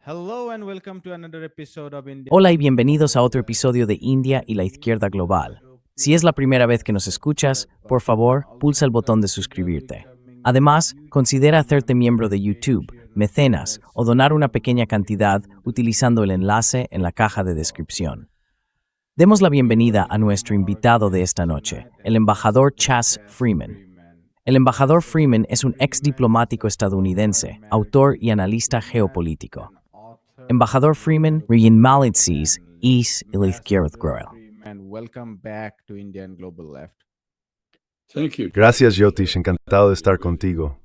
Hello and welcome to another episode of India. Hola y bienvenidos a otro episodio de India y la Izquierda Global. Si es la primera vez que nos escuchas, por favor, pulsa el botón de suscribirte. Además, considera hacerte miembro de YouTube, mecenas o donar una pequeña cantidad utilizando el enlace en la caja de descripción. Demos la bienvenida a nuestro invitado de esta noche, el embajador Chas Freeman. El embajador Freeman es un ex diplomático estadounidense, autor y analista geopolítico. Embajador Freeman, Rian Malitzis, Is y la Izquierda Global. Welcome back to India and Global Left. Thank you. Gracias, Yotish. Encantado de estar contigo.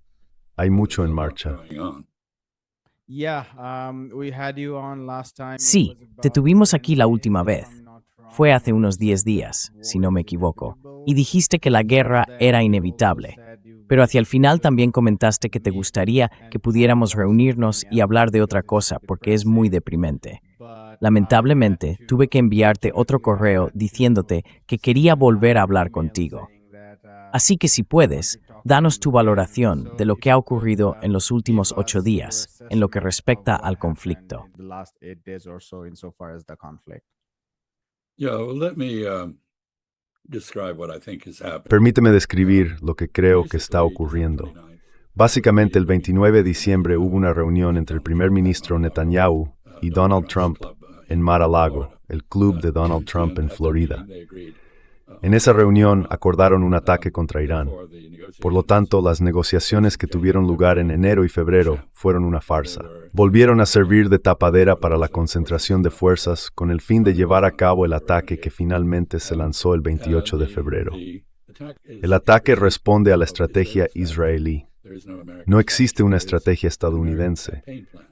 Hay mucho en marcha. We had you on last time. Sí, te tuvimos aquí la última vez. Fue hace unos 10 días, si no me equivoco, y dijiste que la guerra era inevitable. Pero hacia el final también comentaste que te gustaría que pudiéramos reunirnos y hablar de otra cosa porque es muy deprimente. Lamentablemente, tuve que enviarte otro correo diciéndote que quería volver a hablar contigo. Así que si puedes, danos tu valoración de lo que ha ocurrido en los últimos 8 días en lo que respecta al conflicto. Let me describe what I think is happening. Permíteme describir lo que creo que está ocurriendo. Básicamente, el 29 de diciembre hubo una reunión entre el primer ministro Netanyahu y Donald Trump en Mar-a-Lago, el club de Donald Trump en Florida. En esa reunión acordaron un ataque contra Irán. Por lo tanto, las negociaciones que tuvieron lugar en enero y febrero fueron una farsa. Volvieron a servir de tapadera para la concentración de fuerzas con el fin de llevar a cabo el ataque que finalmente se lanzó el 28 de febrero. El ataque responde a la estrategia israelí. No existe una estrategia estadounidense.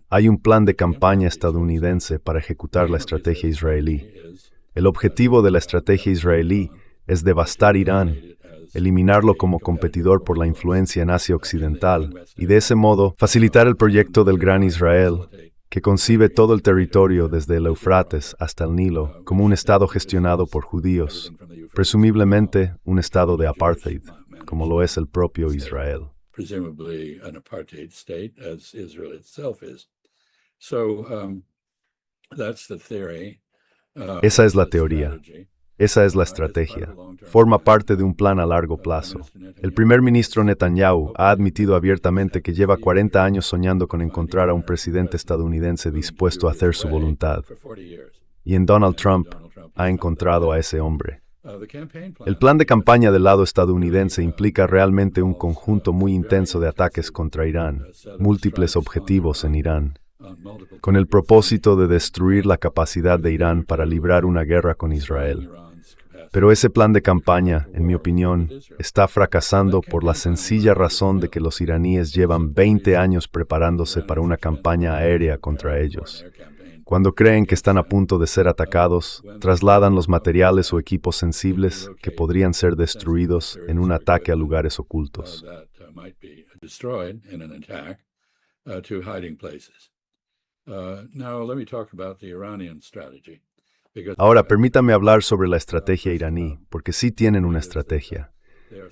Hay un plan de campaña estadounidense para ejecutar la estrategia israelí. El objetivo de la estrategia israelí es devastar Irán, eliminarlo como competidor por la influencia en Asia Occidental y de ese modo facilitar el proyecto del Gran Israel, que concibe todo el territorio desde el Éufrates hasta el Nilo como un estado gestionado por judíos, presumiblemente un estado de apartheid, como lo es el propio Israel. Presumably an apartheid state, as Israel itself is. So that's the theory. Esa es la teoría. Esa es la estrategia. Forma parte de un plan a largo plazo. El primer ministro Netanyahu ha admitido abiertamente que lleva 40 años soñando con encontrar a un presidente estadounidense dispuesto a hacer su voluntad. Y en Donald Trump ha encontrado a ese hombre. El plan de campaña del lado estadounidense implica realmente un conjunto muy intenso de ataques contra Irán, múltiples objetivos en Irán, con el propósito de destruir la capacidad de Irán para librar una guerra con Israel. Pero ese plan de campaña, en mi opinión, está fracasando por la sencilla razón de que los iraníes llevan 20 años preparándose para una campaña aérea contra ellos. Cuando creen que están a punto de ser atacados, trasladan los materiales o equipos sensibles que podrían ser destruidos en un ataque a lugares ocultos. Ahora, permítame hablar sobre la estrategia iraní, porque sí tienen una estrategia.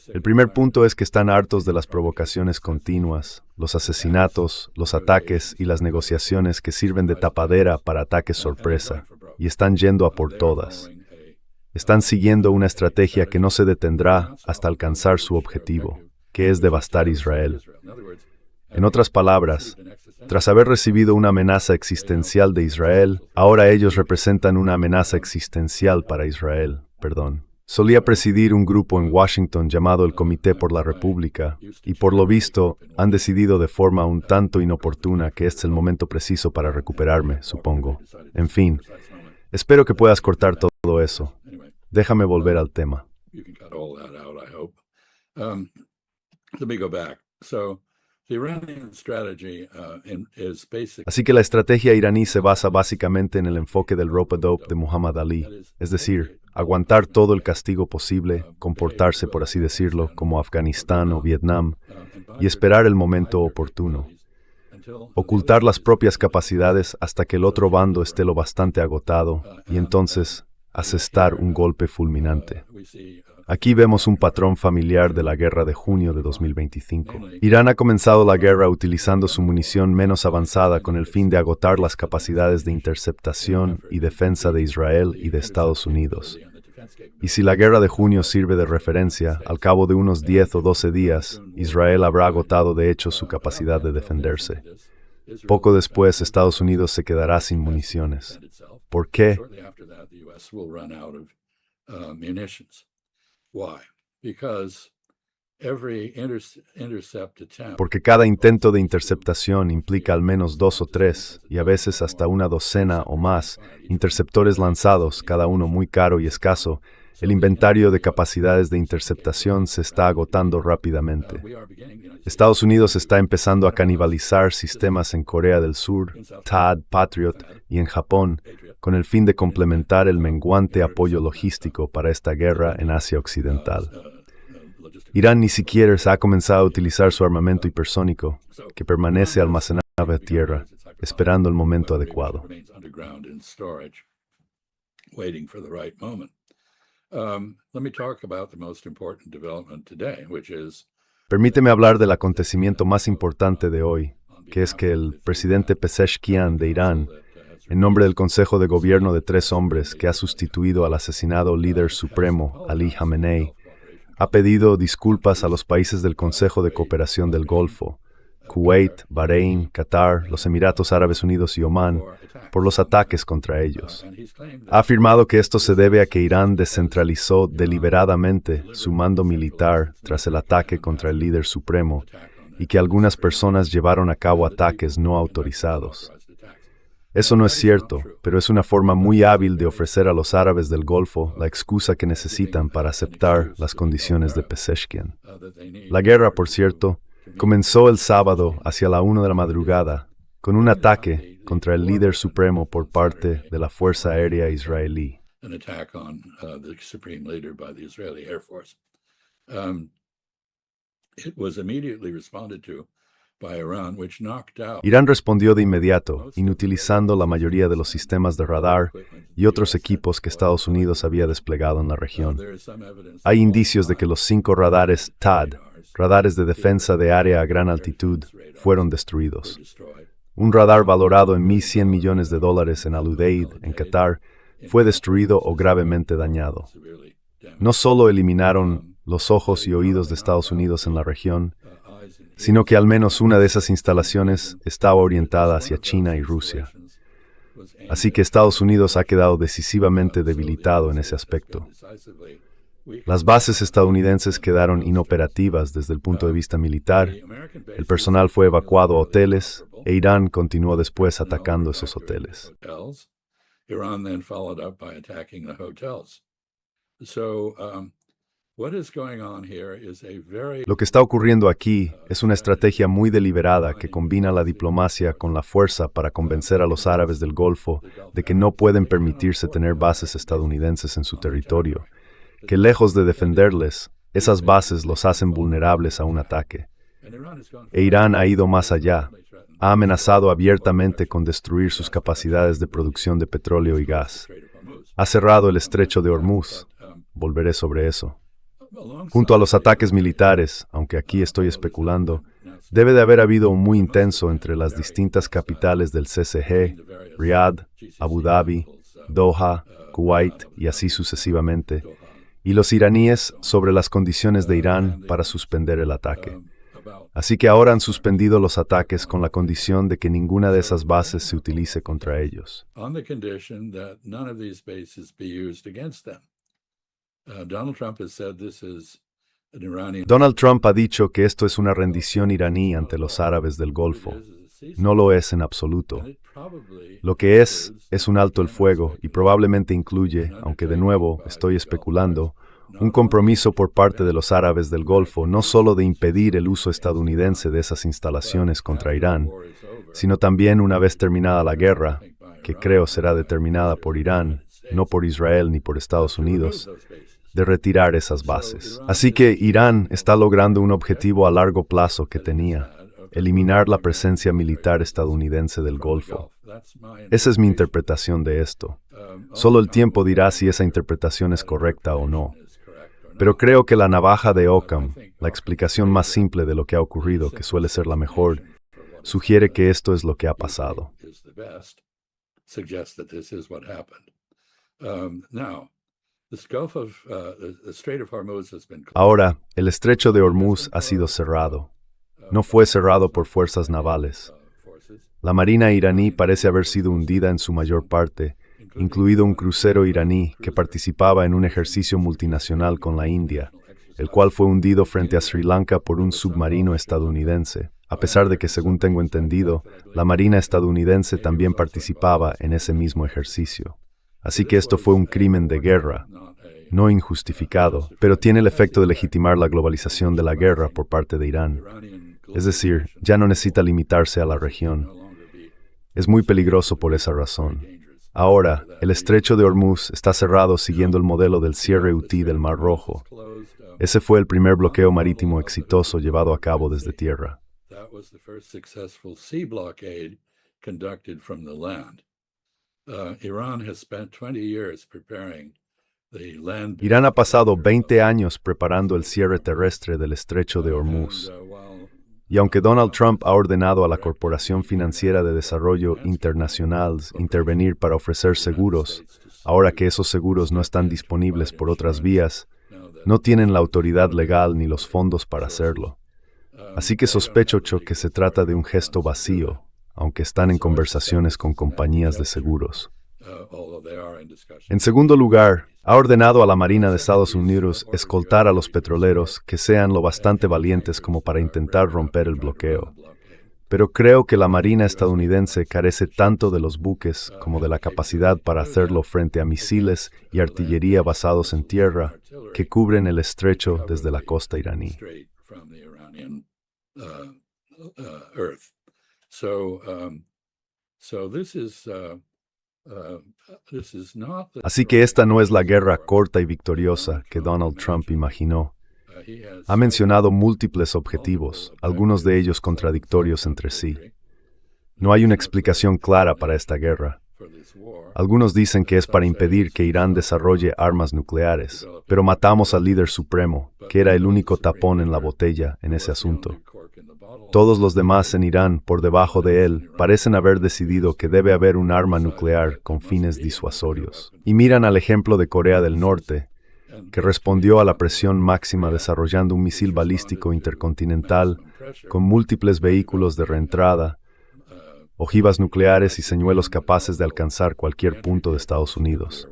El primer punto es que están hartos de las provocaciones continuas, los asesinatos, los ataques y las negociaciones que sirven de tapadera para ataques sorpresa, y están yendo a por todas. Están siguiendo una estrategia que no se detendrá hasta alcanzar su objetivo, que es devastar Israel. En otras palabras, tras haber recibido una amenaza existencial de Israel, ahora ellos representan una amenaza existencial para Israel. Solía presidir un grupo en Washington llamado el Comité por la República, y por lo visto han decidido de forma un tanto inoportuna que este es el momento preciso para recuperarme, supongo. En fin, espero que puedas cortar todo eso. Déjame volver al tema. Así que la estrategia iraní se basa básicamente en el enfoque del rope-a-dope de Muhammad Ali, es decir, aguantar todo el castigo posible, comportarse, por así decirlo, como Afganistán o Vietnam, y esperar el momento oportuno. Ocultar las propias capacidades hasta que el otro bando esté lo bastante agotado, y entonces asestar un golpe fulminante. Aquí vemos un patrón familiar de la guerra de junio de 2025. Irán ha comenzado la guerra utilizando su munición menos avanzada con el fin de agotar las capacidades de interceptación y defensa de Israel y de Estados Unidos. Y si la guerra de junio sirve de referencia, al cabo de unos 10 o 12 días, Israel habrá agotado de hecho su capacidad de defenderse. Poco después, Estados Unidos se quedará sin municiones. ¿Por qué? Porque cada intento de interceptación implica al menos 2 o 3, y a veces hasta una docena o más, interceptores lanzados, cada uno muy caro y escaso. El inventario de capacidades de interceptación se está agotando rápidamente. Estados Unidos está empezando a canibalizar sistemas en Corea del Sur, THAAD, Patriot, y en Japón, con el fin de complementar el menguante apoyo logístico para esta guerra en Asia Occidental. Irán ni siquiera ha comenzado a utilizar su armamento hipersónico, que permanece almacenado en tierra, esperando el momento adecuado. Permíteme hablar del acontecimiento más importante de hoy, que es que el presidente Pezeshkian de Irán, en nombre del Consejo de Gobierno de 3 hombres que ha sustituido al asesinado líder supremo Ali Khamenei, ha pedido disculpas a los países del Consejo de Cooperación del Golfo, Kuwait, Bahrein, Qatar, los Emiratos Árabes Unidos y Omán, por los ataques contra ellos. Ha afirmado que esto se debe a que Irán descentralizó deliberadamente su mando militar tras el ataque contra el líder supremo y que algunas personas llevaron a cabo ataques no autorizados. Eso no es cierto, pero es una forma muy hábil de ofrecer a los árabes del Golfo la excusa que necesitan para aceptar las condiciones de Pezeshkian. La guerra, por cierto, comenzó el sábado hacia la 1 de la madrugada con un ataque contra el líder supremo por parte de la Fuerza Aérea Israelí. Irán respondió de inmediato, inutilizando la mayoría de los sistemas de radar y otros equipos que Estados Unidos había desplegado en la región. Hay indicios de que los 5 radares THAAD, radares de defensa de área a gran altitud, fueron destruidos. Un radar valorado en $1.100 millones en Al Udeid, en Qatar, fue destruido o gravemente dañado. No solo eliminaron los ojos y oídos de Estados Unidos en la región, sino que al menos una de esas instalaciones estaba orientada hacia China y Rusia. Así que Estados Unidos ha quedado decisivamente debilitado en ese aspecto. Las bases estadounidenses quedaron inoperativas desde el punto de vista militar, el personal fue evacuado a hoteles, e Irán continuó después atacando esos hoteles. Lo que está ocurriendo aquí es una estrategia muy deliberada que combina la diplomacia con la fuerza para convencer a los árabes del Golfo de que no pueden permitirse tener bases estadounidenses en su territorio, que lejos de defenderles, esas bases los hacen vulnerables a un ataque. E Irán ha ido más allá, ha amenazado abiertamente con destruir sus capacidades de producción de petróleo y gas. Ha cerrado el estrecho de Hormuz. Volveré sobre eso. Junto a los ataques militares, aunque aquí estoy especulando, debe de haber habido un muy intenso entre las distintas capitales del CCG, Riad, Abu Dhabi, Doha, Kuwait y así sucesivamente, y los iraníes sobre las condiciones de Irán para suspender el ataque. Así que ahora han suspendido los ataques con la condición de que ninguna de esas bases se utilice contra ellos. Donald Trump ha dicho que esto es una rendición iraní ante los árabes del Golfo. No lo es en absoluto. Lo que es un alto el fuego y probablemente incluye, aunque de nuevo estoy especulando, un compromiso por parte de los árabes del Golfo no solo de impedir el uso estadounidense de esas instalaciones contra Irán, sino también una vez terminada la guerra, que creo será determinada por Irán, no por Israel ni por Estados Unidos, de retirar esas bases. Así que Irán está logrando un objetivo a largo plazo que tenía, eliminar la presencia militar estadounidense del Golfo. Esa es mi interpretación de esto. Solo el tiempo dirá si esa interpretación es correcta o no. Pero creo que la navaja de Occam, la explicación más simple de lo que ha ocurrido, que suele ser la mejor, sugiere que esto es lo que ha pasado. Ahora, el estrecho de Hormuz ha sido cerrado. No fue cerrado por fuerzas navales. La marina iraní parece haber sido hundida en su mayor parte, incluido un crucero iraní que participaba en un ejercicio multinacional con la India, el cual fue hundido frente a Sri Lanka por un submarino estadounidense, a pesar de que, según tengo entendido, la marina estadounidense también participaba en ese mismo ejercicio. Así que esto fue un crimen de guerra, no injustificado, pero tiene el efecto de legitimar la globalización de la guerra por parte de Irán. Es decir, ya no necesita limitarse a la región. Es muy peligroso por esa razón. Ahora, el estrecho de Hormuz está cerrado siguiendo el modelo del cierre UTI del Mar Rojo. Ese fue el primer bloqueo marítimo exitoso llevado a cabo desde tierra. Irán ha pasado 20 años preparando el cierre terrestre del estrecho de Hormuz. Y aunque Donald Trump ha ordenado a la Corporación Financiera de Desarrollo Internacional intervenir para ofrecer seguros, ahora que esos seguros no están disponibles por otras vías, no tienen la autoridad legal ni los fondos para hacerlo. Así que sospecho que se trata de un gesto vacío, aunque están en conversaciones con compañías de seguros. En segundo lugar, ha ordenado a la Marina de Estados Unidos escoltar a los petroleros que sean lo bastante valientes como para intentar romper el bloqueo. Pero creo que la Marina estadounidense carece tanto de los buques como de la capacidad para hacerlo frente a misiles y artillería basados en tierra que cubren el estrecho desde la costa iraní. Así que esta no es la guerra corta y victoriosa que Donald Trump imaginó. Ha mencionado múltiples objetivos, algunos de ellos contradictorios entre sí. No hay una explicación clara para esta guerra. Algunos dicen que es para impedir que Irán desarrolle armas nucleares, pero matamos al líder supremo, que era el único tapón en la botella en ese asunto. Todos los demás en Irán, por debajo de él, parecen haber decidido que debe haber un arma nuclear con fines disuasorios. Y miran al ejemplo de Corea del Norte, que respondió a la presión máxima desarrollando un misil balístico intercontinental con múltiples vehículos de reentrada, ojivas nucleares y señuelos capaces de alcanzar cualquier punto de Estados Unidos.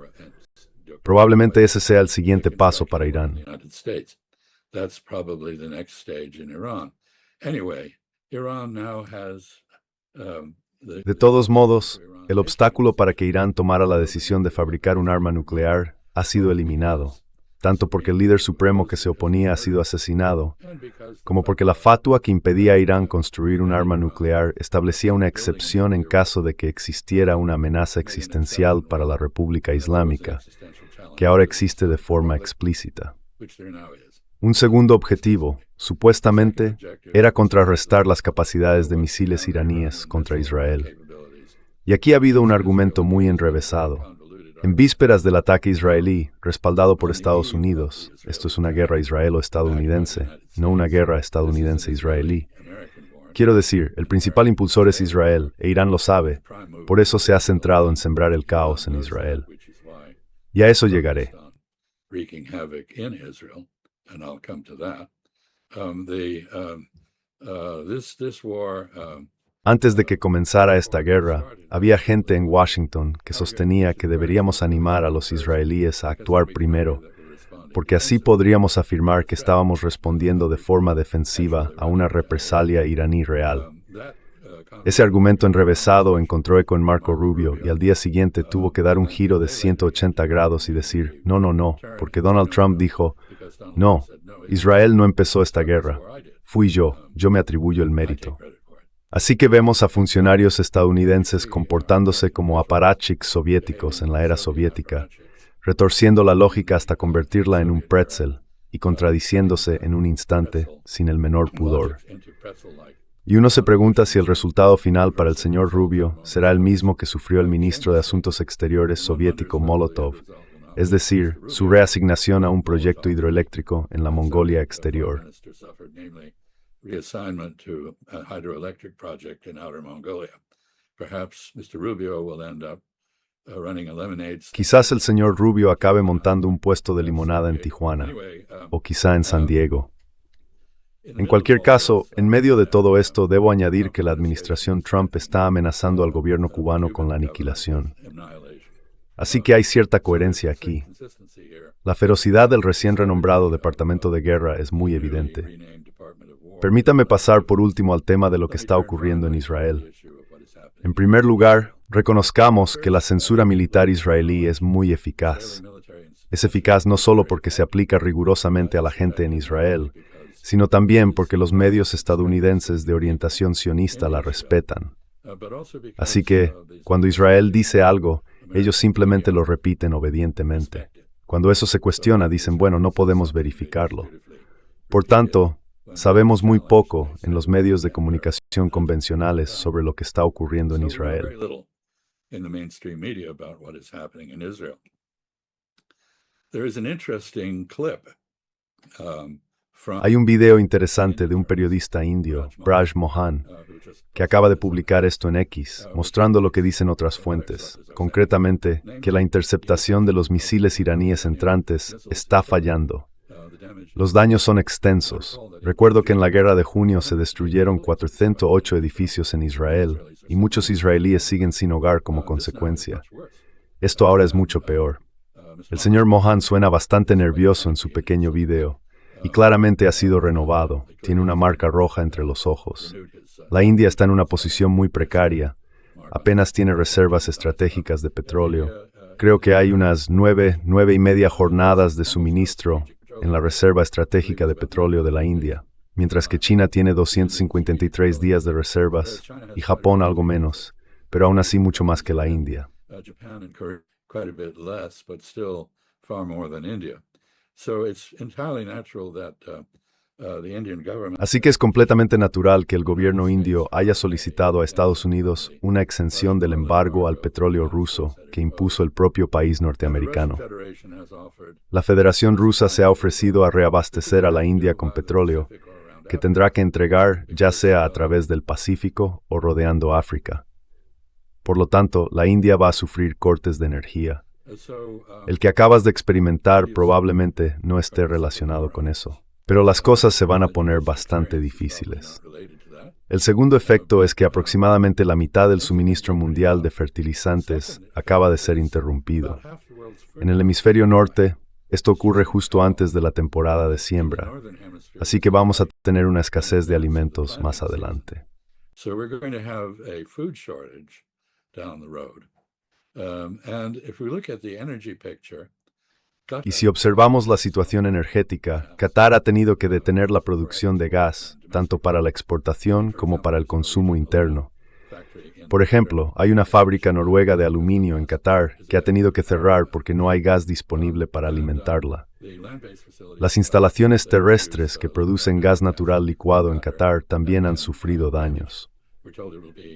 Probablemente ese sea el siguiente paso para Irán. De todos modos, el obstáculo para que Irán tomara la decisión de fabricar un arma nuclear ha sido eliminado, tanto porque el líder supremo que se oponía ha sido asesinado, como porque la fatua que impedía a Irán construir un arma nuclear establecía una excepción en caso de que existiera una amenaza existencial para la República Islámica, que ahora existe de forma explícita. Un segundo objetivo, supuestamente, era contrarrestar las capacidades de misiles iraníes contra Israel. Y aquí ha habido un argumento muy enrevesado. En vísperas del ataque israelí, respaldado por Estados Unidos, esto es una guerra israelo-estadounidense, no una guerra estadounidense-israelí. Quiero decir, el principal impulsor es Israel, e Irán lo sabe, por eso se ha centrado en sembrar el caos en Israel. Y a eso llegaré. Antes de que comenzara esta guerra, había gente en Washington que sostenía que deberíamos animar a los israelíes a actuar primero, porque así podríamos afirmar que estábamos respondiendo de forma defensiva a una represalia iraní real. Ese argumento enrevesado encontró eco en Marco Rubio y al día siguiente tuvo que dar un giro de 180 grados y decir, no, porque Donald Trump dijo, no, Israel no empezó esta guerra, fui yo me atribuyo el mérito. Así que vemos a funcionarios estadounidenses comportándose como apparatchiks soviéticos en la era soviética, retorciendo la lógica hasta convertirla en un pretzel y contradiciéndose en un instante sin el menor pudor. Y uno se pregunta si el resultado final para el señor Rubio será el mismo que sufrió el ministro de Asuntos Exteriores soviético Molotov, es decir, su reasignación a un proyecto hidroeléctrico en la Mongolia exterior. Reassignment to a hydroelectric project in Outer Mongolia. Perhaps Mr. Rubio will end up running a lemonade stand. Quizás el señor Rubio acabe montando un puesto de limonada en Tijuana, o quizá en San Diego. En cualquier caso, en medio de todo esto, debo añadir que la administración Trump está amenazando al gobierno cubano con la aniquilación. Así que hay cierta coherencia aquí. La ferocidad del recién renombrado Departamento de Guerra es muy evidente. Permítame pasar por último al tema de lo que está ocurriendo en Israel. En primer lugar, reconozcamos que la censura militar israelí es muy eficaz. Es eficaz no solo porque se aplica rigurosamente a la gente en Israel, sino también porque los medios estadounidenses de orientación sionista la respetan. Así que, cuando Israel dice algo, ellos simplemente lo repiten obedientemente. Cuando eso se cuestiona, dicen, bueno, no podemos verificarlo. Por tanto, sabemos muy poco en los medios de comunicación convencionales sobre lo que está ocurriendo en Israel. Hay un video interesante de un periodista indio, Braj Mohan, que acaba de publicar esto en X, mostrando lo que dicen otras fuentes, concretamente que la interceptación de los misiles iraníes entrantes está fallando. Los daños son extensos. Recuerdo que en la guerra de junio se destruyeron 408 edificios en Israel y muchos israelíes siguen sin hogar como consecuencia. Esto ahora es mucho peor. El señor Mohan suena bastante nervioso en su pequeño video y claramente ha sido renovado. Tiene una marca roja entre los ojos. La India está en una posición muy precaria. Apenas tiene reservas estratégicas de petróleo. Creo que hay unas 9.5 jornadas de suministro en la Reserva Estratégica de Petróleo de la India, mientras que China tiene 253 días de reservas y Japón algo menos, pero aún así mucho más que la India. Así que es completamente natural que el gobierno indio haya solicitado a Estados Unidos una exención del embargo al petróleo ruso que impuso el propio país norteamericano. La Federación Rusa se ha ofrecido a reabastecer a la India con petróleo, que tendrá que entregar ya sea a través del Pacífico o rodeando África. Por lo tanto, la India va a sufrir cortes de energía. El que acabas de experimentar probablemente no esté relacionado con eso. Pero las cosas se van a poner bastante difíciles. El segundo efecto es que aproximadamente la mitad del suministro mundial de fertilizantes acaba de ser interrumpido. En el hemisferio norte, esto ocurre justo antes de la temporada de siembra, así que vamos a tener una escasez de alimentos más adelante. Y si observamos la situación energética, Qatar ha tenido que detener la producción de gas, tanto para la exportación como para el consumo interno. Por ejemplo, hay una fábrica noruega de aluminio en Qatar que ha tenido que cerrar porque no hay gas disponible para alimentarla. Las instalaciones terrestres que producen gas natural licuado en Qatar también han sufrido daños.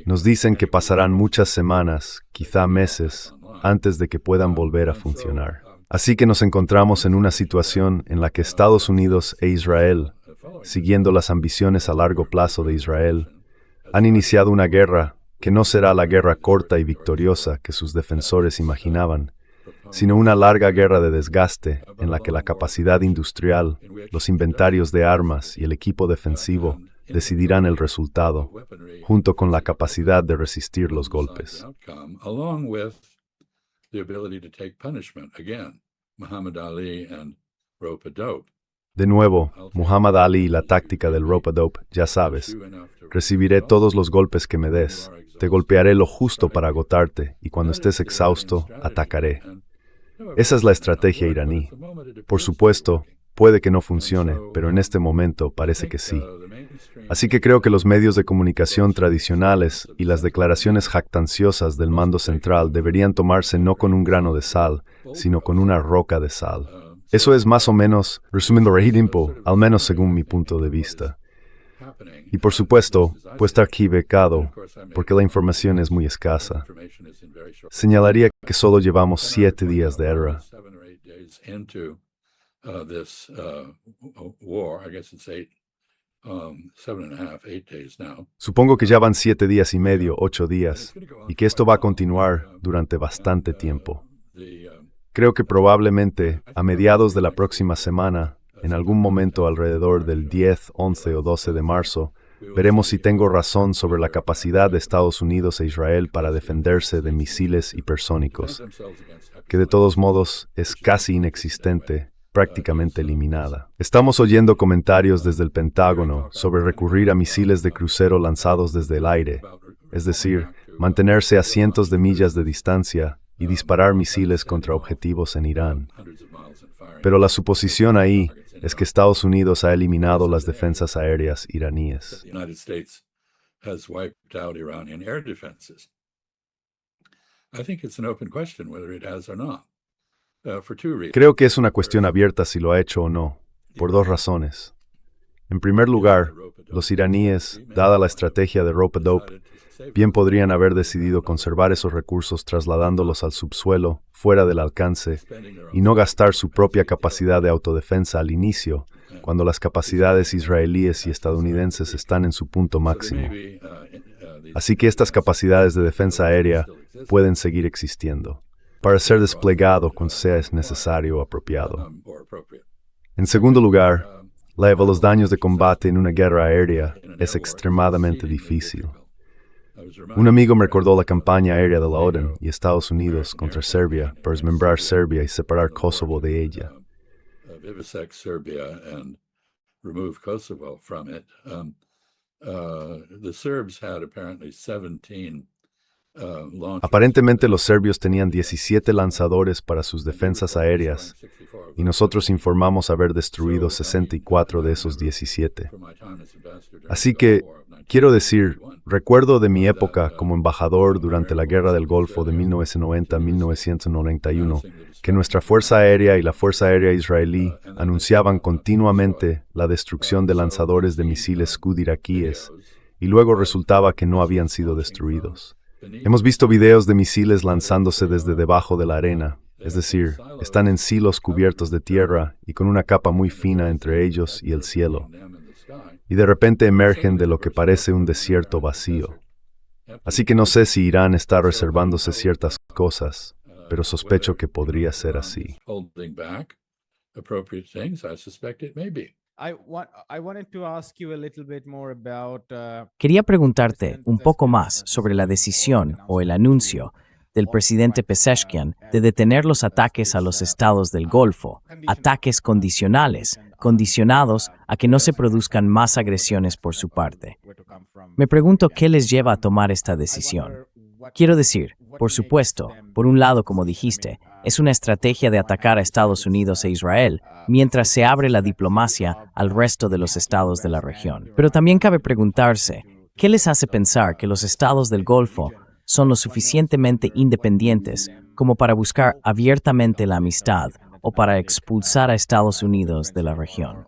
Nos dicen que pasarán muchas semanas, quizá meses, antes de que puedan volver a funcionar. Así que nos encontramos en una situación en la que Estados Unidos e Israel, siguiendo las ambiciones a largo plazo de Israel, han iniciado una guerra que no será la guerra corta y victoriosa que sus defensores imaginaban, sino una larga guerra de desgaste en la que la capacidad industrial, los inventarios de armas y el equipo defensivo decidirán el resultado, junto con la capacidad de resistir los golpes. De nuevo, Muhammad Ali y la táctica del rope-a-dope, ya sabes. Recibiré todos los golpes que me des, te golpearé lo justo para agotarte, y cuando estés exhausto, atacaré. Esa es la estrategia iraní. Por supuesto, puede que no funcione, pero en este momento parece que sí. Así que creo que los medios de comunicación tradicionales y las declaraciones jactanciosas del mando central deberían tomarse no con un grano de sal, sino con una roca de sal. Eso es más o menos, resumiendo, al menos según mi punto de vista. Y por supuesto, puede estar equivocado, porque la información es muy escasa. Señalaría que solo llevamos 7 días de guerra. Supongo que ya van 7 días y medio, 8 días, y que esto va a continuar durante bastante tiempo. Creo que probablemente a mediados de la próxima semana, en algún momento alrededor del 10, 11 o 12 de marzo, veremos si tengo razón sobre la capacidad de Estados Unidos e Israel para defenderse de misiles hipersónicos, que de todos modos es casi inexistente, prácticamente eliminada. Estamos oyendo comentarios desde el Pentágono sobre recurrir a misiles de crucero lanzados desde el aire, es decir, mantenerse a cientos de millas de distancia y disparar misiles contra objetivos en Irán. Pero la suposición ahí es que Estados Unidos ha eliminado las defensas aéreas iraníes. Creo que es una cuestión abierta si lo ha hecho o no, por 2 razones. En primer lugar, los iraníes, dada la estrategia de rope-a-dope, bien podrían haber decidido conservar esos recursos trasladándolos al subsuelo, fuera del alcance, y no gastar su propia capacidad de autodefensa al inicio, cuando las capacidades israelíes y estadounidenses están en su punto máximo. Así que estas capacidades de defensa aérea pueden seguir existiendo, para ser desplegado cuando sea necesario o apropiado. En segundo lugar, la de los daños de combate en una guerra aérea es extremadamente difícil. Un amigo me recordó la campaña aérea de la OTAN y Estados Unidos contra Serbia para desmembrar Serbia y separar Kosovo de ella. Aparentemente los serbios tenían 17 lanzadores para sus defensas aéreas y nosotros informamos haber destruido 64 de esos 17. Así que, quiero decir, recuerdo de mi época como embajador durante la Guerra del Golfo de 1990-1991 que nuestra Fuerza Aérea y la Fuerza Aérea israelí anunciaban continuamente la destrucción de lanzadores de misiles Scud iraquíes y luego resultaba que no habían sido destruidos. Hemos visto videos de misiles lanzándose desde debajo de la arena, es decir, están en silos cubiertos de tierra y con una capa muy fina entre ellos y el cielo. Y de repente emergen de lo que parece un desierto vacío. Así que no sé si Irán está reservándose ciertas cosas, pero sospecho que podría ser así. Quería preguntarte un poco más sobre la decisión o el anuncio del presidente Pezeshkian de detener los ataques a los estados del Golfo, ataques condicionales, condicionados a que no se produzcan más agresiones por su parte. Me pregunto qué les lleva a tomar esta decisión. Quiero decir, por supuesto, por un lado, como dijiste, es una estrategia de atacar a Estados Unidos e Israel, mientras se abre la diplomacia al resto de los estados de la región. Pero también cabe preguntarse, ¿qué les hace pensar que los estados del Golfo son lo suficientemente independientes como para buscar abiertamente la amistad o para expulsar a Estados Unidos de la región?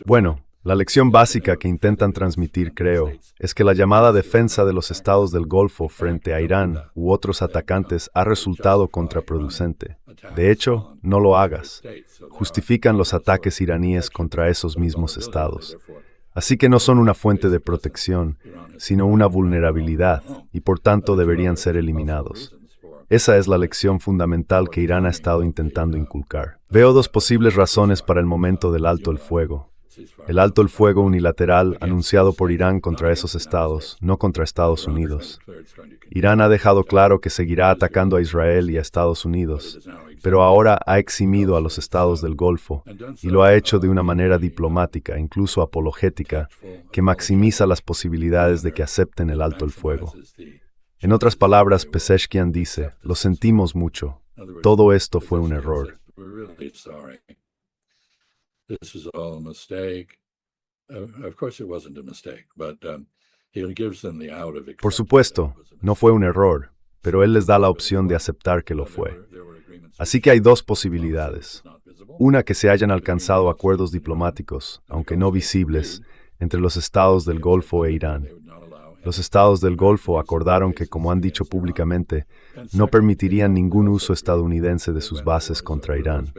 Bueno, la lección básica que intentan transmitir, creo, es que la llamada defensa de los estados del Golfo frente a Irán u otros atacantes ha resultado contraproducente. De hecho, no lo hagas. Justifican los ataques iraníes contra esos mismos estados. Así que no son una fuente de protección, sino una vulnerabilidad, y por tanto deberían ser eliminados. Esa es la lección fundamental que Irán ha estado intentando inculcar. Veo 2 posibles razones para el momento del alto el fuego. El alto el fuego unilateral anunciado por Irán contra esos estados, no contra Estados Unidos. Irán ha dejado claro que seguirá atacando a Israel y a Estados Unidos, pero ahora ha eximido a los estados del Golfo y lo ha hecho de una manera diplomática, incluso apologética, que maximiza las posibilidades de que acepten el alto el fuego. En otras palabras, Pezeshkian dice, lo sentimos mucho. Todo esto fue un error. Of course, it wasn't a mistake, but he gives them the out of Por accepting supuesto, that it was a no fue un mistake. error, pero él les da la opción de aceptar que lo fue. Así que hay dos posibilidades. Una, que se hayan alcanzado acuerdos diplomáticos, aunque no visibles, entre los estados del Golfo e Irán. Los estados del Golfo acordaron que, como han dicho públicamente, no permitirían ningún uso estadounidense de sus bases contra Irán.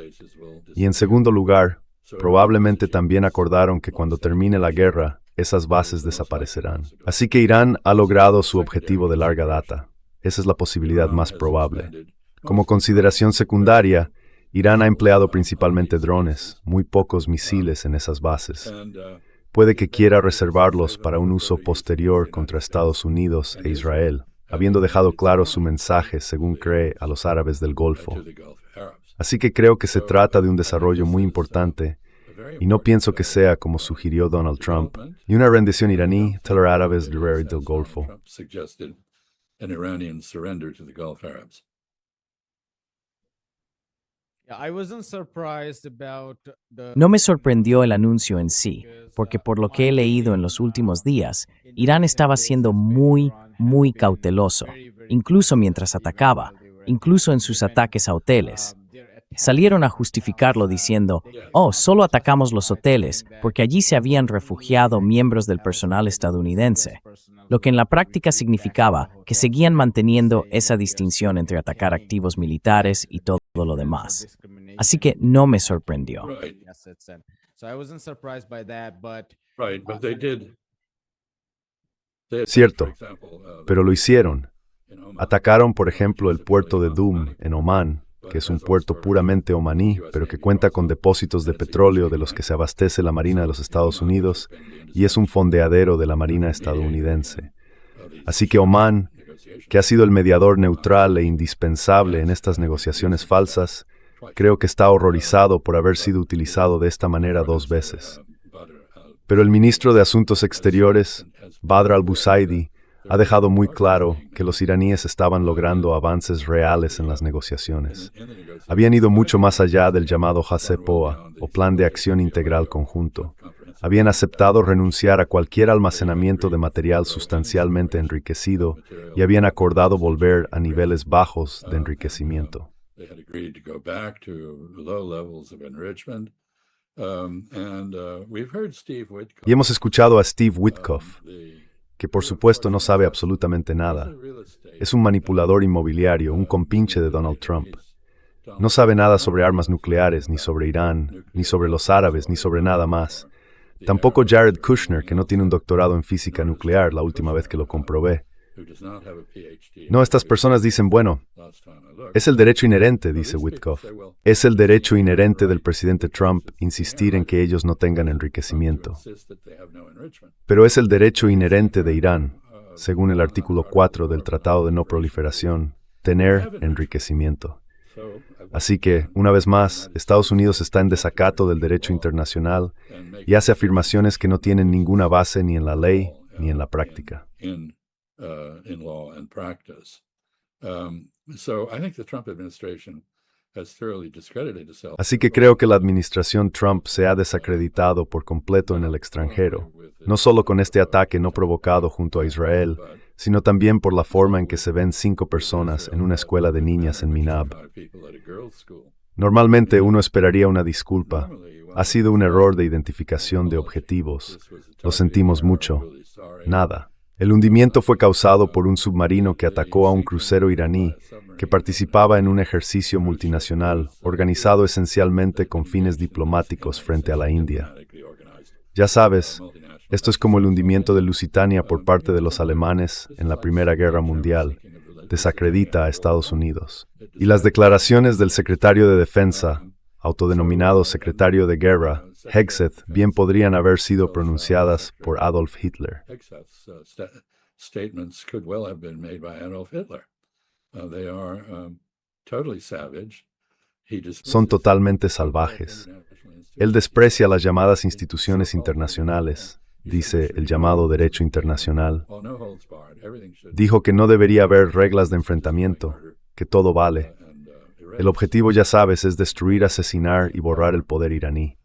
Y en segundo lugar, probablemente también acordaron que cuando termine la guerra, esas bases desaparecerán. Así que Irán ha logrado su objetivo de larga data. Esa es la posibilidad más probable. Como consideración secundaria, Irán ha empleado principalmente drones, muy pocos misiles en esas bases. Puede que quiera reservarlos para un uso posterior contra Estados Unidos e Israel, habiendo dejado claro su mensaje, según cree, a los árabes del Golfo. Así que creo que se trata de un desarrollo muy importante, y no pienso que sea, como sugirió Donald Trump, ni una rendición iraní a los árabes del Golfo. No me sorprendió el anuncio en sí, porque por lo que he leído en los últimos días, Irán estaba siendo muy cauteloso, incluso mientras atacaba, incluso en sus ataques a hoteles. Salieron a justificarlo diciendo, solo atacamos los hoteles porque allí se habían refugiado miembros del personal estadounidense, lo que en la práctica significaba que seguían manteniendo esa distinción entre atacar activos militares y todo lo demás. Así que no me sorprendió. Cierto, pero lo hicieron. Atacaron, por ejemplo, el puerto de Dum, en Omán, que es un puerto puramente omaní, pero que cuenta con depósitos de petróleo de los que se abastece la Marina de los Estados Unidos y es un fondeadero de la Marina estadounidense. Así que Omán, que ha sido el mediador neutral e indispensable en estas negociaciones falsas, creo que está horrorizado por haber sido utilizado de esta manera 2 veces. Pero el ministro de Asuntos Exteriores, Badr al-Busaidi, ha dejado muy claro que los iraníes estaban logrando avances reales en las negociaciones. Habían ido mucho más allá del llamado JCPOA, o Plan de Acción Integral Conjunto. Habían aceptado renunciar a cualquier almacenamiento de material sustancialmente enriquecido y habían acordado volver a niveles bajos de enriquecimiento. Y hemos escuchado a Steve Witkoff, que por supuesto no sabe absolutamente nada. Es un manipulador inmobiliario, un compinche de Donald Trump. No sabe nada sobre armas nucleares, ni sobre Irán, ni sobre los árabes, ni sobre nada más. Tampoco Jared Kushner, que no tiene un doctorado en física nuclear la última vez que lo comprobé. No, estas personas dicen, bueno, es el derecho inherente, dice Witkoff. Es el derecho inherente del presidente Trump insistir en que ellos no tengan enriquecimiento. Pero es el derecho inherente de Irán, según el artículo 4 del Tratado de No Proliferación, tener enriquecimiento. Así que, una vez más, Estados Unidos está en desacato del derecho internacional y hace afirmaciones que no tienen ninguna base ni en la ley ni en la práctica. Así que creo que la administración Trump se ha desacreditado por completo en el extranjero, no solo con este ataque no provocado junto a Israel, sino también por la forma en que se ven 5 personas en una escuela de niñas en Minab. Normalmente uno esperaría una disculpa. Ha sido un error de identificación de objetivos. Lo sentimos mucho. Nada. El hundimiento fue causado por un submarino que atacó a un crucero iraní que participaba en un ejercicio multinacional organizado esencialmente con fines diplomáticos frente a la India. Ya sabes, esto es como el hundimiento de Lusitania por parte de los alemanes en la Primera Guerra Mundial. Desacredita a Estados Unidos. Y las declaraciones del secretario de Defensa, autodenominado secretario de Guerra, Hegseth, bien podrían haber sido pronunciadas por Adolf Hitler. Son totalmente salvajes. Él desprecia las llamadas instituciones internacionales, dice el llamado derecho internacional. Dijo que no debería haber reglas de enfrentamiento, que todo vale. El objetivo, ya sabes, es destruir, asesinar y borrar el poder iraní.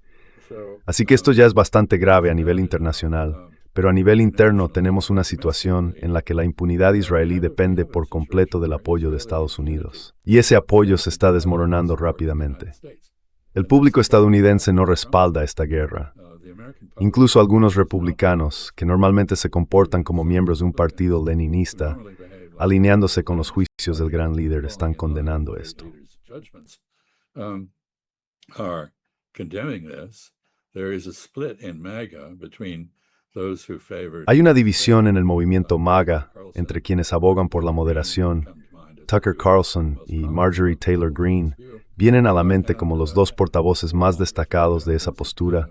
Así que esto ya es bastante grave a nivel internacional, pero a nivel interno tenemos una situación en la que la impunidad israelí depende por completo del apoyo de Estados Unidos. Y ese apoyo se está desmoronando rápidamente. El público estadounidense no respalda esta guerra. Incluso algunos republicanos, que normalmente se comportan como miembros de un partido leninista, alineándose con los juicios del gran líder, están condenando esto. Hay una división en el movimiento MAGA entre quienes abogan por la moderación. Tucker Carlson y Marjorie Taylor Greene vienen a la mente como los dos portavoces más destacados de esa postura,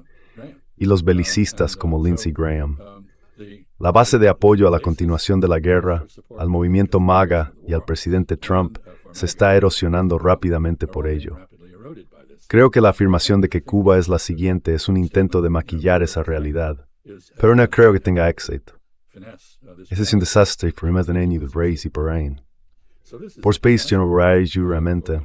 y los belicistas como Lindsey Graham. La base de apoyo a la continuación de la guerra, al movimiento MAGA y al presidente Trump se está erosionando rápidamente por ello. Creo que la afirmación de que Cuba es la siguiente es un intento de maquillar esa realidad, pero no creo que tenga éxito. Ese es un desastre por más de año de Reyes y Parain. Por Space General Reyes, juramente.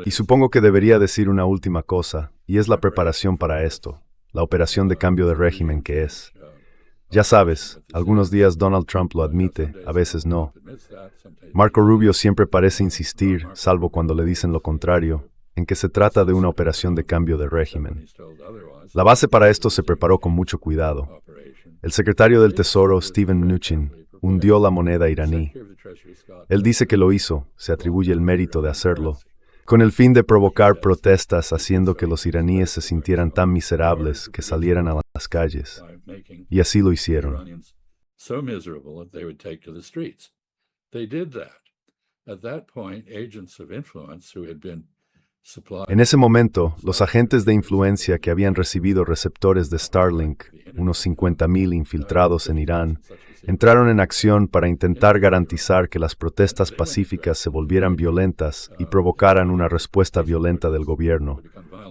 Y supongo que debería decir una última cosa, y es la preparación para esto, la operación de cambio de régimen que es. Ya sabes, algunos días Donald Trump lo admite, a veces no. Marco Rubio siempre parece insistir, salvo cuando le dicen lo contrario, en que se trata de una operación de cambio de régimen. La base para esto se preparó con mucho cuidado. El secretario del Tesoro, Steven Mnuchin, hundió la moneda iraní. Él dice que lo hizo, se atribuye el mérito de hacerlo, con el fin de provocar protestas haciendo que los iraníes se sintieran tan miserables que salieran a las calles. Y así lo hicieron. En ese momento, los agentes de influencia que habían recibido receptores de Starlink, unos 50,000 infiltrados en Irán, entraron en acción para intentar garantizar que las protestas pacíficas se volvieran violentas y provocaran una respuesta violenta del gobierno,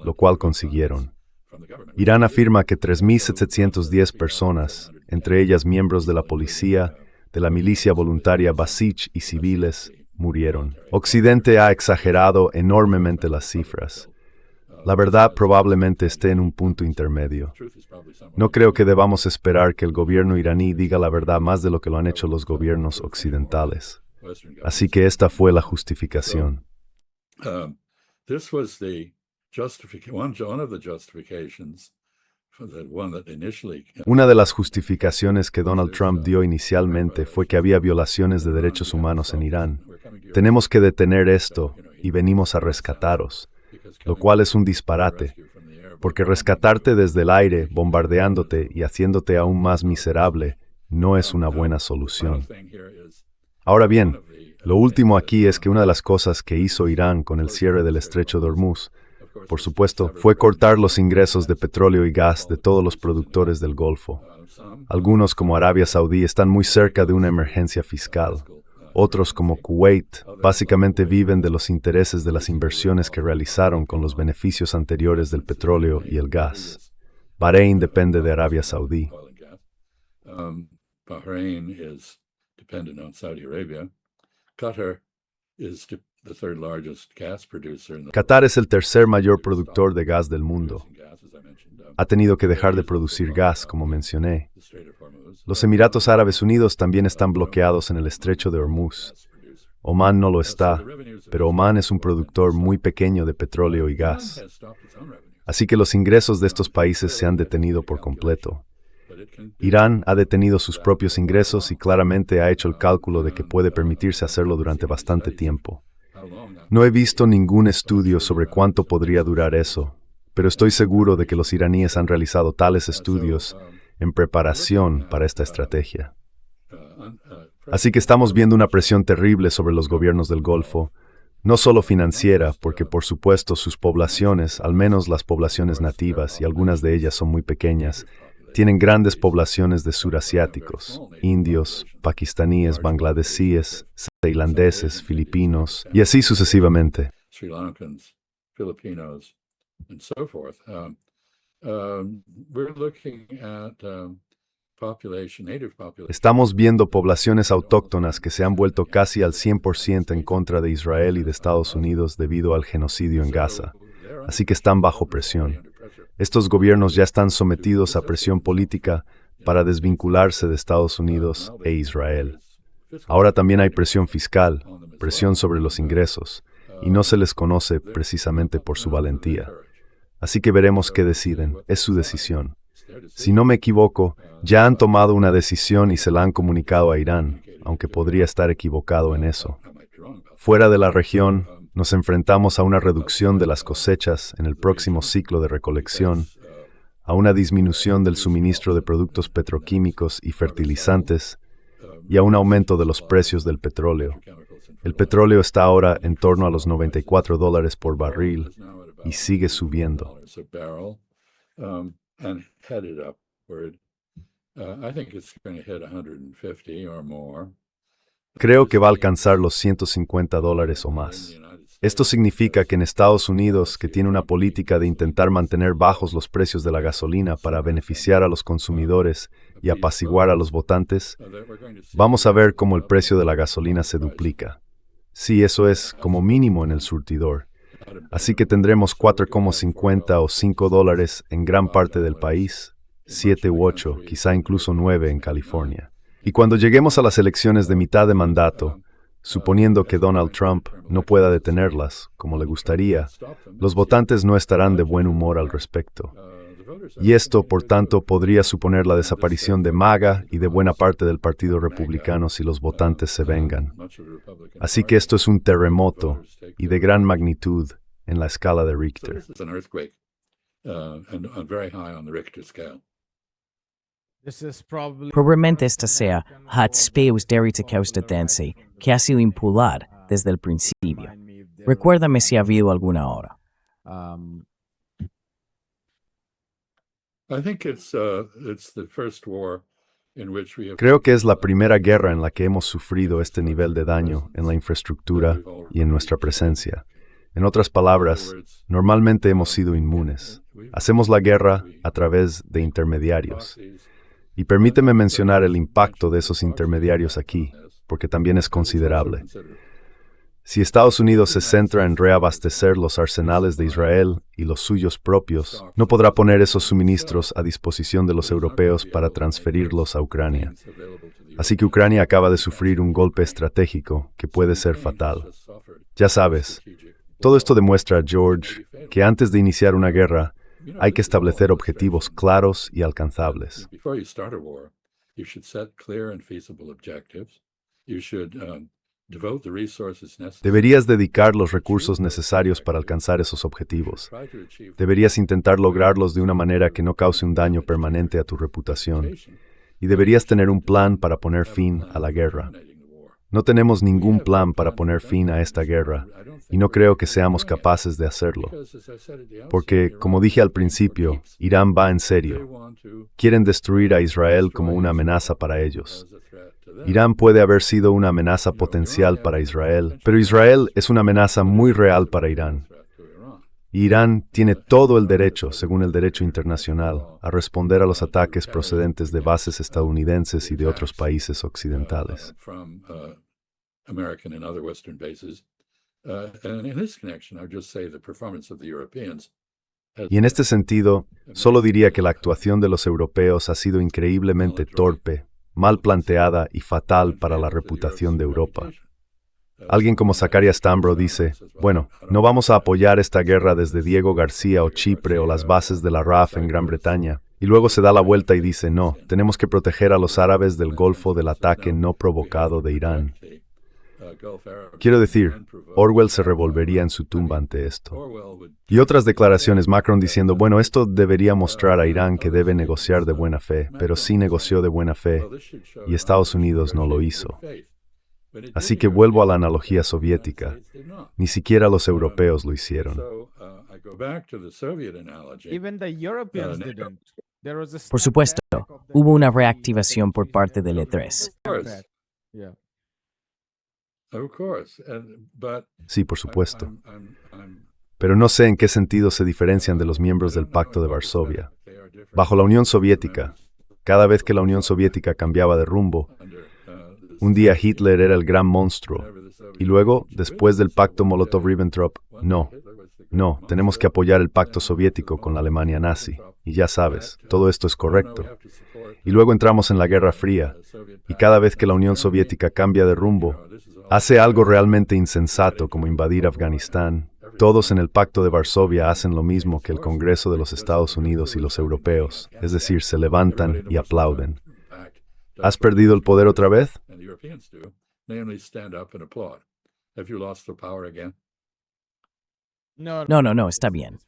lo cual consiguieron. Irán afirma que 3,710 personas, entre ellas miembros de la policía, de la milicia voluntaria Basij y civiles, murieron. Occidente ha exagerado enormemente las cifras. La verdad probablemente esté en un punto intermedio. No creo que debamos esperar que el gobierno iraní diga la verdad más de lo que lo han hecho los gobiernos occidentales. Así que esta fue la justificación. Una de las justificaciones que Donald Trump dio inicialmente fue que había violaciones de derechos humanos en Irán. Tenemos que detener esto y venimos a rescataros, lo cual es un disparate, porque rescatarte desde el aire, bombardeándote y haciéndote aún más miserable, no es una buena solución. Ahora bien, lo último aquí es que una de las cosas que hizo Irán con el cierre del Estrecho de Hormuz, por supuesto, fue cortar los ingresos de petróleo y gas de todos los productores del Golfo. Algunos, como Arabia Saudí, están muy cerca de una emergencia fiscal. Otros, como Kuwait, básicamente viven de los intereses de las inversiones que realizaron con los beneficios anteriores del petróleo y el gas. Bahrein depende de Arabia Saudí. Bahrain is dependent on Saudi Arabia. Qatar is the third largest gas producer in the Qatar es el tercer mayor productor de gas del mundo. Ha tenido que dejar de producir gas, como mencioné. Los Emiratos Árabes Unidos también están bloqueados en el Estrecho de Hormuz. Omán no lo está, pero Omán es un productor muy pequeño de petróleo y gas. Así que los ingresos de estos países se han detenido por completo. Irán ha detenido sus propios ingresos y claramente ha hecho el cálculo de que puede permitirse hacerlo durante bastante tiempo. No he visto ningún estudio sobre cuánto podría durar eso, pero estoy seguro de que los iraníes han realizado tales estudios en preparación para esta estrategia. Así que estamos viendo una presión terrible sobre los gobiernos del Golfo, no solo financiera, porque por supuesto sus poblaciones, al menos las poblaciones nativas, y algunas de ellas son muy pequeñas, tienen grandes poblaciones de surasiáticos, indios, pakistaníes, bangladesíes, tailandeses, filipinos, y así sucesivamente. Sri Lankans, Filipinos, and so forth. We're looking at Estamos viendo poblaciones autóctonas que se han vuelto casi al 100% en contra de Israel y de Estados Unidos debido al genocidio en Gaza. Así que están bajo presión. Estos gobiernos ya están sometidos a presión política para desvincularse de Estados Unidos e Israel. Ahora también hay presión fiscal, presión sobre los ingresos, y no se les conoce precisamente por su valentía. Así que veremos qué deciden. Es su decisión. Si no me equivoco, ya han tomado una decisión y se la han comunicado a Irán, aunque podría estar equivocado en eso. Fuera de la región, nos enfrentamos a una reducción de las cosechas en el próximo ciclo de recolección, a una disminución del suministro de productos petroquímicos y fertilizantes, y a un aumento de los precios del petróleo. El petróleo está ahora en torno a los $94 por barril y sigue subiendo. Creo que va a alcanzar los $150 o más. Esto significa que en Estados Unidos, que tiene una política de intentar mantener bajos los precios de la gasolina para beneficiar a los consumidores y apaciguar a los votantes, vamos a ver cómo el precio de la gasolina se duplica. Sí, eso es como mínimo en el surtidor. Así que tendremos 4,50 o $5 en gran parte del país, 7 u 8, quizá incluso 9 en California. Y cuando lleguemos a las elecciones de mitad de mandato, suponiendo que Donald Trump no pueda detenerlas, como le gustaría, los votantes no estarán de buen humor al respecto. Y esto, por tanto, podría suponer la desaparición de MAGA y de buena parte del Partido Republicano si los votantes se vengan. Así que esto es un terremoto y de gran magnitud en la escala de Richter. Probablemente esta sea Hatzpeus Derritacaustatense, que ha sido impular desde el principio. Recuérdame si ha habido alguna hora. Creo que es la primera guerra en la que hemos sufrido este nivel de daño en la infraestructura y en nuestra presencia. En otras palabras, normalmente hemos sido inmunes. Hacemos la guerra a través de intermediarios. Y permíteme mencionar el impacto de esos intermediarios aquí, porque también es considerable. Si Estados Unidos se centra en reabastecer los arsenales de Israel y los suyos propios, no podrá poner esos suministros a disposición de los europeos para transferirlos a Ucrania. Así que Ucrania acaba de sufrir un golpe estratégico que puede ser fatal. Ya sabes, todo esto demuestra, George, que antes de iniciar una guerra, hay que establecer objetivos claros y alcanzables. Deberías dedicar los recursos necesarios para alcanzar esos objetivos. Deberías intentar lograrlos de una manera que no cause un daño permanente a tu reputación. Y deberías tener un plan para poner fin a la guerra. No tenemos ningún plan para poner fin a esta guerra, y no creo que seamos capaces de hacerlo. Porque, como dije al principio, Irán va en serio. Quieren destruir a Israel como una amenaza para ellos. Irán puede haber sido una amenaza potencial para Israel, pero Israel es una amenaza muy real para Irán. Y Irán tiene todo el derecho, según el derecho internacional, a responder a los ataques procedentes de bases estadounidenses y de otros países occidentales. Y en este sentido, solo diría que la actuación de los europeos ha sido increíblemente torpe, mal planteada y fatal para la reputación de Europa. Alguien como Zacharias Tambro dice, bueno, no vamos a apoyar esta guerra desde Diego García o Chipre o las bases de la RAF en Gran Bretaña, y luego se da la vuelta y dice, no, tenemos que proteger a los árabes del Golfo del ataque no provocado de Irán. Quiero decir, Orwell se revolvería en su tumba ante esto. Y otras declaraciones, Macron diciendo, bueno, esto debería mostrar a Irán que debe negociar de buena fe, pero sí negoció de buena fe, y Estados Unidos no lo hizo. Así que vuelvo a la analogía soviética. Ni siquiera los europeos lo hicieron. Por supuesto, hubo una reactivación por parte del E3. Sí, por supuesto. Pero no sé en qué sentido se diferencian de los miembros del Pacto de Varsovia. Bajo la Unión Soviética, cada vez que la Unión Soviética cambiaba de rumbo. Un día Hitler era el gran monstruo, y luego, después del pacto Molotov-Ribbentrop, no, tenemos que apoyar el pacto soviético con la Alemania nazi, y ya sabes, todo esto es correcto. Y luego entramos en la Guerra Fría, y cada vez que la Unión Soviética cambia de rumbo, hace algo realmente insensato como invadir Afganistán, todos en el Pacto de Varsovia hacen lo mismo que el Congreso de los Estados Unidos y los europeos, es decir, se levantan y aplauden. ¿Has perdido el poder otra vez? No, está bien.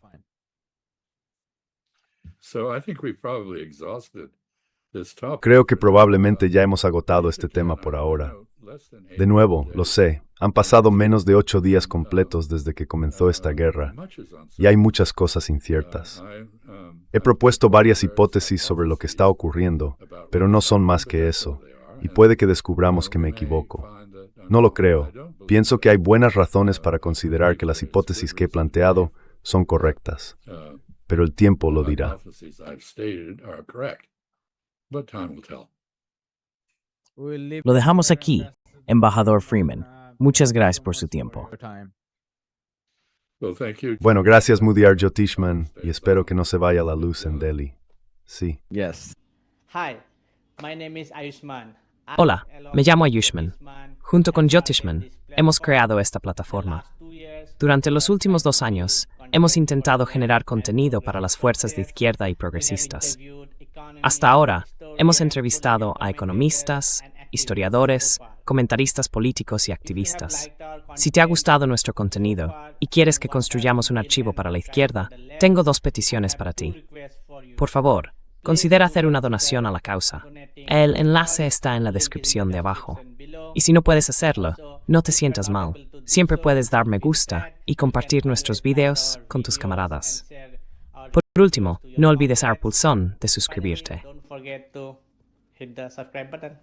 Creo que probablemente ya hemos agotado este tema por ahora. De nuevo, lo sé, han pasado menos de 8 días completos desde que comenzó esta guerra, y hay muchas cosas inciertas. He propuesto varias hipótesis sobre lo que está ocurriendo, pero no son más que eso, y puede que descubramos que me equivoco. No lo creo. Pienso que hay buenas razones para considerar que las hipótesis que he planteado son correctas, pero el tiempo lo dirá. Lo dejamos aquí, embajador Freeman. Muchas gracias por su tiempo. Bueno, gracias Mudiar Jyotishman, y espero que no se vaya la luz en Delhi. Sí. Yes. Hi, my name is Ayushman. Hola, me llamo Ayushman. Junto con Jyotishman, hemos creado esta plataforma. Durante los últimos 2 años, hemos intentado generar contenido para las fuerzas de izquierda y progresistas. Hasta ahora, hemos entrevistado a economistas, historiadores, comentaristas políticos y activistas. Si te ha gustado nuestro contenido y quieres que construyamos un archivo para la izquierda, tengo 2 peticiones para ti. Por favor, considera hacer una donación a la causa. El enlace está en la descripción de abajo. Y si no puedes hacerlo, no te sientas mal. Siempre puedes dar me gusta y compartir nuestros videos con tus camaradas. Por último, no olvides dar pulsón de suscribirte. Don't forget to hit the subscribe button.